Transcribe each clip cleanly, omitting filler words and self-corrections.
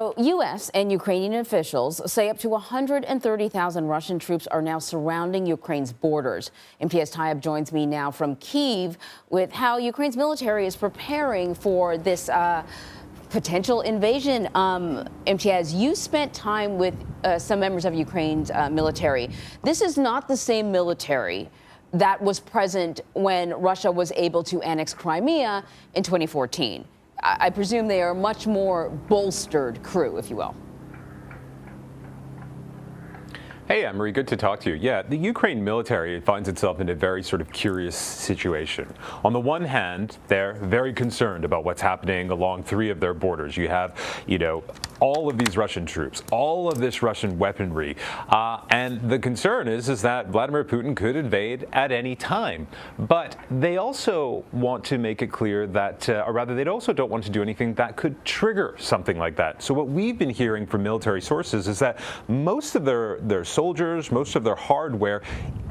U.S. and Ukrainian officials say up to 130,000 Russian troops are now surrounding Ukraine's borders. Imtiaz Tyab joins me now from Kyiv with how Ukraine's military is preparing for this potential invasion. Imtiaz, you spent time with some members of Ukraine's military. This is not the same military that was present when Russia was able to annex Crimea in 2014. I presume they are a much more bolstered crew, if you will. Hey, Anne-Marie, good to talk to you. Yeah, the Ukraine military finds itself in a very sort of curious situation. On the one hand, they're very concerned about what's happening along three of their borders. You have, all of these Russian troops, all of this Russian weaponry. And the concern is that Vladimir Putin could invade at any time. But they also want to make it clear that, or rather, they also don't want to do anything that could trigger something like that. So what we've been hearing from military sources is that most of their soldiers, most of their hardware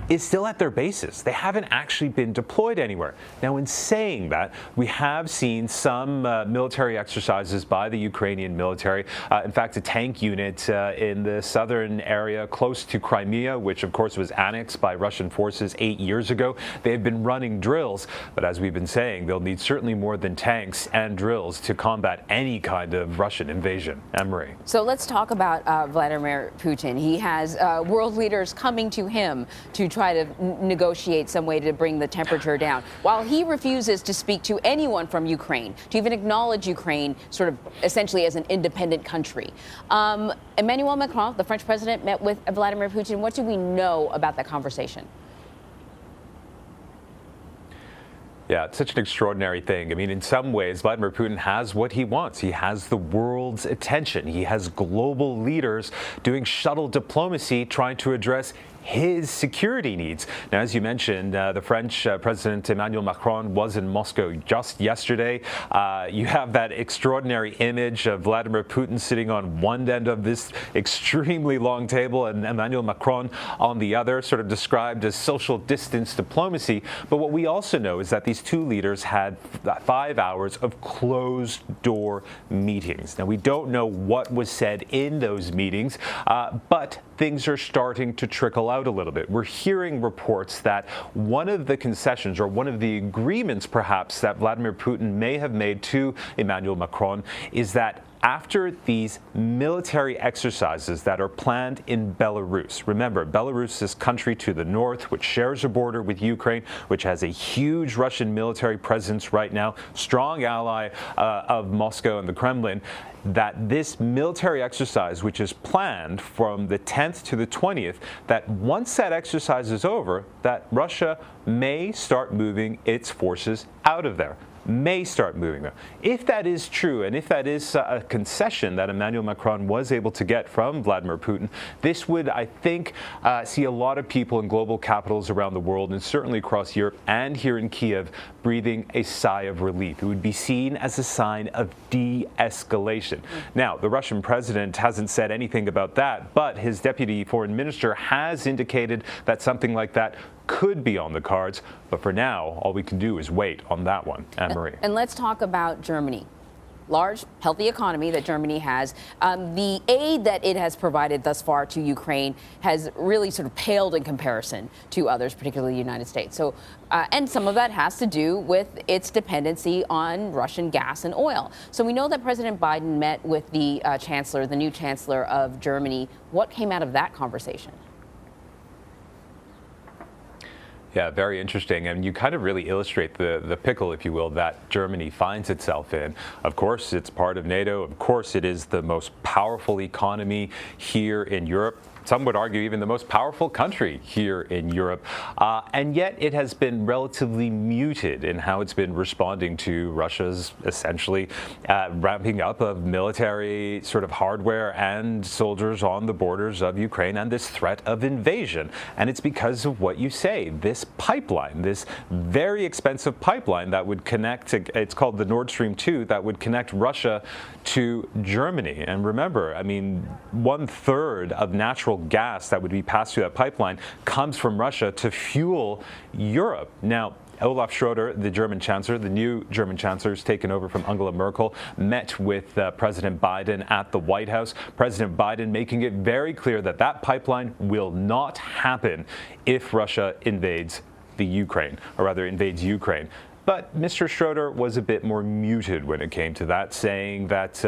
is still at their bases. They haven't actually been deployed anywhere. Now, in saying that, we have seen some military exercises by the Ukrainian military. In fact, a tank unit in the southern area close to Crimea, which of course was annexed by Russian forces 8 years ago. They've been running drills, but as we've been saying, they'll need certainly more than tanks and drills to combat any kind of Russian invasion. Anne-Marie. So let's talk about Vladimir Putin. He has world leaders coming to him to try to negotiate some way to bring the temperature down, while he refuses to speak to anyone from Ukraine, to even acknowledge Ukraine sort of essentially as an independent country. Emmanuel Macron, the French president, met with Vladimir Putin. What do we know about that conversation? Yeah, it's such an extraordinary thing. I mean, in some ways, Vladimir Putin has what he wants. He has the world's attention. He has global leaders doing shuttle diplomacy, trying to address his security needs. Now, as you mentioned, the French President Emmanuel Macron was in Moscow just yesterday. You have that extraordinary image of Vladimir Putin sitting on one end of this extremely long table and Emmanuel Macron on the other, sort of described as social distance diplomacy. But what we also know is that these two leaders had 5 hours of closed-door meetings. Now, we don't know what was said in those meetings, but things are starting to trickle out a little bit. We're hearing reports that one of the concessions, or one of the agreements perhaps, that Vladimir Putin may have made to Emmanuel Macron is that after these military exercises that are planned in Belarus. Remember, Belarus is a country to the north, which shares a border with Ukraine, which has a huge Russian military presence right now, strong ally of Moscow and the Kremlin, that this military exercise, which is planned from the 10th to the 20th, that once that exercise is over, that Russia may start moving its forces out of there. May start moving them. If that is true, and if that is a concession that Emmanuel Macron was able to get from Vladimir Putin, this would, I think, see a lot of people in global capitals around the world, and certainly across Europe and here in Kyiv, breathing a sigh of relief. It would be seen as a sign of de-escalation. Now, the Russian president hasn't said anything about that, but his deputy foreign minister has indicated that something like that could be on the cards. But for now, all we can do is wait on that one. Anne-Marie. And let's talk about Germany. Large, healthy economy that Germany has. The aid that it has provided thus far to Ukraine has really sort of paled in comparison to others, particularly the United States. So, and some of that has to do with its dependency on Russian gas and oil. So we know that President Biden met with the chancellor, the new chancellor of Germany. What came out of that conversation? Yeah, very interesting. And you kind of really illustrate the pickle, if you will, that Germany finds itself in. Of course, it's part of NATO. Of course, it is the most powerful economy here in Europe. Some would argue even the most powerful country here in Europe. And yet it has been relatively muted in how it's been responding to Russia's essentially ramping up of military sort of hardware and soldiers on the borders of Ukraine and this threat of invasion. And it's because of what you say, this pipeline, this very expensive pipeline that would connect, it's called the Nord Stream 2, that would connect Russia to Germany. And remember, I mean, 1/3 of natural gas that would be passed through that pipeline comes from Russia to fuel Europe. Now, Olaf Scholz, the German chancellor, the new German chancellor, has taken over from Angela Merkel, met with President Biden at the White House. President Biden making it very clear that that pipeline will not happen if Russia invades the Ukraine, or rather invades Ukraine. But Mr. Scholz was a bit more muted when it came to that, saying that,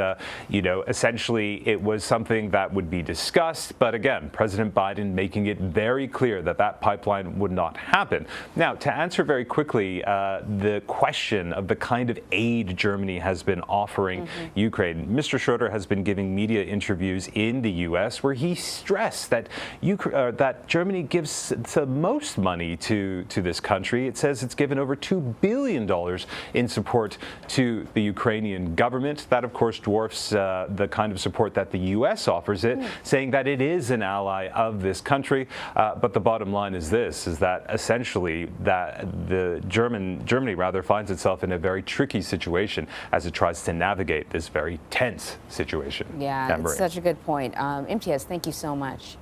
essentially it was something that would be discussed. But again, President Biden making it very clear that that pipeline would not happen. Now, to answer very quickly the question of the kind of aid Germany has been offering Ukraine, Mr. Scholz has been giving media interviews in the U.S. where he stressed that that Germany gives the most money to this country. It says it's given over $2 billion in support to the Ukrainian government. That, of course, dwarfs the kind of support that the U.S. offers it, saying that it is an ally of this country. But the bottom line is this, is that essentially that Germany finds itself in a very tricky situation as it tries to navigate this very tense situation. Yeah, it's such a good point. Imtiaz, thank you so much.